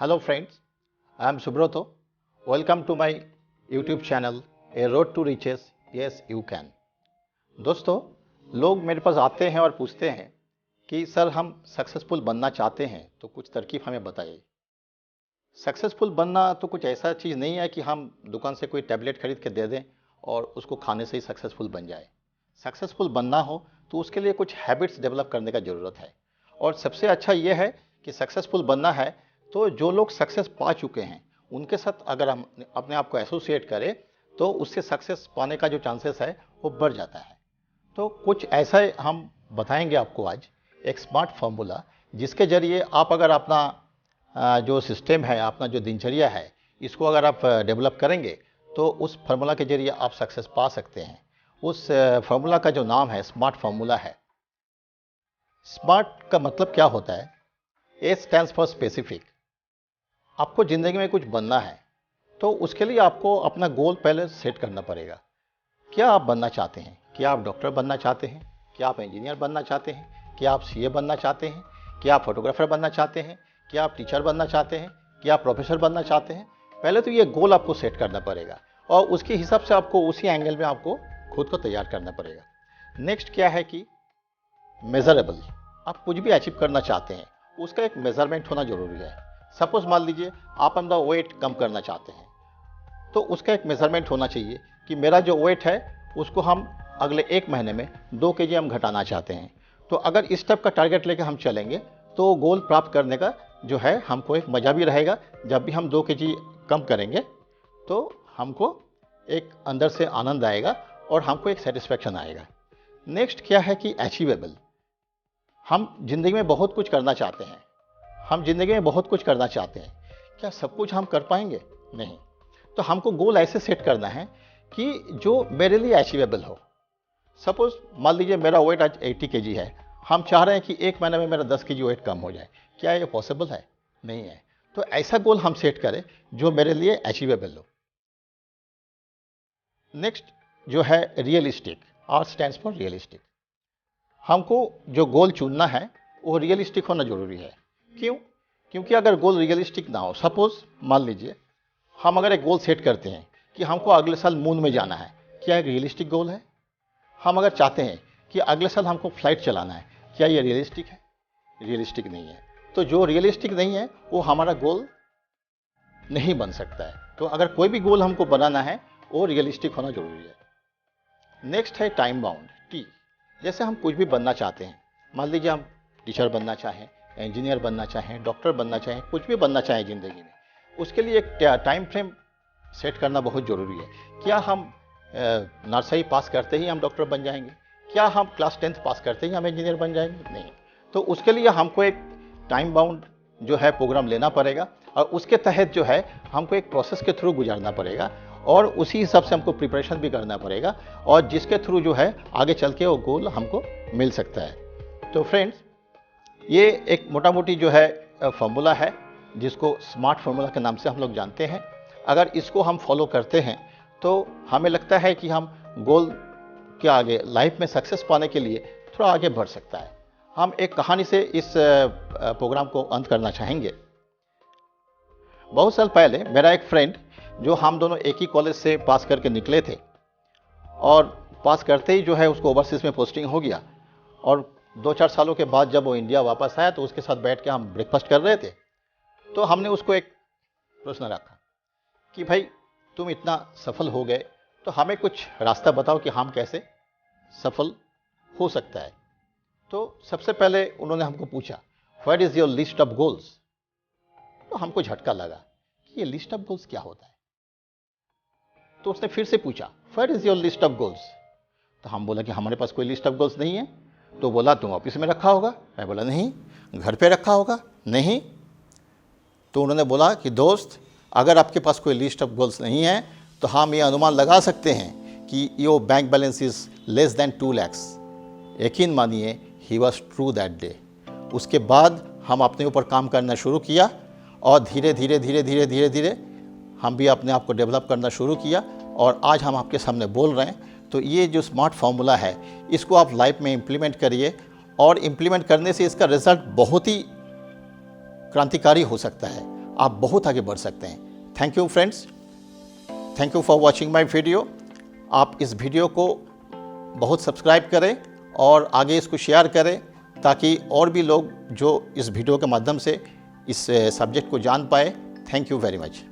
Hello friends, I am Subroto. Welcome to my YouTube channel A Road to Riches. Yes, you can. दोस्तों, लोग मेरे पास आते हैं और पूछते हैं कि सर हम सक्सेसफुल बनना चाहते हैं तो कुछ तरकीब हमें बताइए। सक्सेसफुल बनना तो कुछ ऐसा चीज़ नहीं है कि हम दुकान से कोई टैबलेट खरीद के दे दें और उसको खाने से ही सक्सेसफुल बन जाए। सक्सेसफुल बनना हो तो उसके लिए कुछ हैबिट्स डेवलप करने का ज़रूरत है। और सबसे अच्छा ये है कि सक्सेसफुल बनना है तो जो लोग सक्सेस पा चुके हैं उनके साथ अगर हम अपने आप को एसोसिएट करें तो उससे सक्सेस पाने का जो चांसेस है वो बढ़ जाता है। तो कुछ ऐसा हम बताएंगे आपको आज, एक स्मार्ट फार्मूला जिसके ज़रिए आप अगर अपना जो सिस्टम है, अपना जो दिनचर्या है, इसको अगर आप डेवलप करेंगे तो उस फार्मूला के ज़रिए आप सक्सेस पा सकते हैं। उस फार्मूला का जो नाम है स्मार्ट फार्मूला है। स्मार्ट का मतलब क्या होता है? ए स्टैंड्स फॉर स्पेसिफिक। आपको ज़िंदगी में कुछ बनना है तो उसके लिए आपको अपना गोल पहले सेट करना पड़ेगा। क्या आप बनना चाहते हैं? क्या आप डॉक्टर बनना चाहते हैं? क्या आप इंजीनियर बनना चाहते हैं? क्या आप सीए बनना चाहते हैं? क्या आप फोटोग्राफर बनना चाहते हैं? क्या आप टीचर बनना चाहते हैं? क्या आप प्रोफेसर बनना चाहते हैं? पहले तो ये गोल आपको सेट करना पड़ेगा और उसके हिसाब से आपको उसी एंगल में आपको खुद को तैयार करना पड़ेगा। नेक्स्ट क्या है कि मेजरेबल। आप कुछ भी अचीव करना चाहते हैं उसका एक मेजरमेंट होना जरूरी है। सपोज मान लीजिए आप अपना वेट कम करना चाहते हैं तो उसका एक मेजरमेंट होना चाहिए कि मेरा जो वेट है उसको हम अगले 1 महीने में 2 केजी हम घटाना चाहते हैं। तो अगर इस टाइप का टारगेट लेकर हम चलेंगे तो गोल प्राप्त करने का जो है हमको एक मज़ा भी रहेगा। जब भी हम 2 केजी कम करेंगे तो हमको एक अंदर से आनंद आएगा और हमको एक सेटिस्फैक्शन आएगा। नेक्स्ट क्या है कि अचीवेबल। हम जिंदगी में बहुत कुछ करना चाहते हैं। हम जिंदगी में बहुत कुछ करना चाहते हैं। क्या सब कुछ हम कर पाएंगे? नहीं। तो हमको गोल ऐसे सेट करना है कि जो मेरे लिए अचीवेबल हो। सपोज मान लीजिए मेरा वेट आज 80 केजी है। हम चाह रहे हैं कि 1 महीने में मेरा 10 केजी वेट कम हो जाए। क्या ये पॉसिबल है? नहीं है। तो ऐसा गोल हम सेट करें जो मेरे लिए अचीवेबल हो। नेक्स्ट जो है realistic. R stands for realistic. हमको जो गोल चुनना है वो रियलिस्टिक होना जरूरी है। क्यों? क्योंकि अगर गोल रियलिस्टिक ना हो, सपोज मान लीजिए हम अगर एक गोल सेट करते हैं कि हमको अगले साल मून में जाना है, क्या एक रियलिस्टिक गोल है? हम अगर चाहते हैं कि अगले साल हमको फ्लाइट चलाना है, क्या ये रियलिस्टिक है? रियलिस्टिक नहीं है। तो जो रियलिस्टिक नहीं है वो हमारा गोल नहीं बन सकता है। तो अगर कोई भी गोल हमको बनाना है वो रियलिस्टिक होना जरूरी है। नेक्स्ट है टाइम बाउंड, टी। जैसे हम कुछ भी बनना चाहते हैं, मान लीजिए हम टीचर बनना चाहें, इंजीनियर बनना चाहें, डॉक्टर बनना चाहें, कुछ भी बनना चाहें ज़िंदगी में, उसके लिए एक टाइम फ्रेम सेट करना बहुत ज़रूरी है। क्या हम नर्सरी पास करते ही हम डॉक्टर बन जाएंगे? क्या हम क्लास 10th पास करते ही हम इंजीनियर बन जाएंगे? नहीं। तो उसके लिए हमको एक टाइम बाउंड जो है प्रोग्राम लेना पड़ेगा और उसके तहत जो है हमको एक प्रोसेस के थ्रू गुजरना पड़ेगा और उसी हिसाब से हमको प्रिपरेशन भी करना पड़ेगा और जिसके थ्रू जो है आगे चल के वो गोल हमको मिल सकता है। तो फ्रेंड्स, ये एक मोटा मोटी जो है फार्मूला है जिसको स्मार्ट फार्मूला के नाम से हम लोग जानते हैं। अगर इसको हम फॉलो करते हैं तो हमें लगता है कि हम गोल के आगे लाइफ में सक्सेस पाने के लिए थोड़ा आगे बढ़ सकता है। हम एक कहानी से इस प्रोग्राम को अंत करना चाहेंगे। बहुत साल पहले मेरा एक फ्रेंड, जो हम दोनों एक ही कॉलेज से पास करके निकले थे और पास करते ही जो है उसको ओवरसीज में पोस्टिंग हो गया और 2-4 सालों के बाद जब वो इंडिया वापस आया तो उसके साथ बैठ के हम ब्रेकफास्ट कर रहे थे तो हमने उसको एक प्रश्न रखा कि भाई तुम इतना सफल हो गए तो हमें कुछ रास्ता बताओ कि हम कैसे सफल हो सकता है। तो सबसे पहले उन्होंने हमको पूछा, what is your list of goals? तो हमको झटका लगा कि ये लिस्ट ऑफ गोल्स क्या होता है। तो उसने फिर से पूछा, what is your list of goals? तो हम बोला कि हमारे पास कोई लिस्ट ऑफ गोल्स नहीं है। तो बोला तुम ऑफिस में रखा होगा। मैं बोला नहीं। घर पे रखा होगा? नहीं। तो उन्होंने बोला कि दोस्त, अगर आपके पास कोई लिस्ट ऑफ गोल्स नहीं है तो हम ये अनुमान लगा सकते हैं कि your bank balance is less than 2 lakhs। यकीन मानिए, he was true that day. उसके बाद हम अपने ऊपर काम करना शुरू किया और धीरे धीरे धीरे धीरे धीरे धीरे हम भी अपने आप को डेवलप करना शुरू किया और आज हम आपके सामने बोल रहे हैं। तो ये जो स्मार्ट फार्मूला है इसको आप लाइफ में इम्प्लीमेंट करिए और इम्प्लीमेंट करने से इसका रिजल्ट बहुत ही क्रांतिकारी हो सकता है। आप बहुत आगे बढ़ सकते हैं। Thank you friends, thank you for watching my video. आप इस वीडियो को बहुत सब्सक्राइब करें और आगे इसको शेयर करें, ताकि और भी लोग जो इस वीडियो के माध्यम से इस सब्जेक्ट को जान पाए। Thank you very much.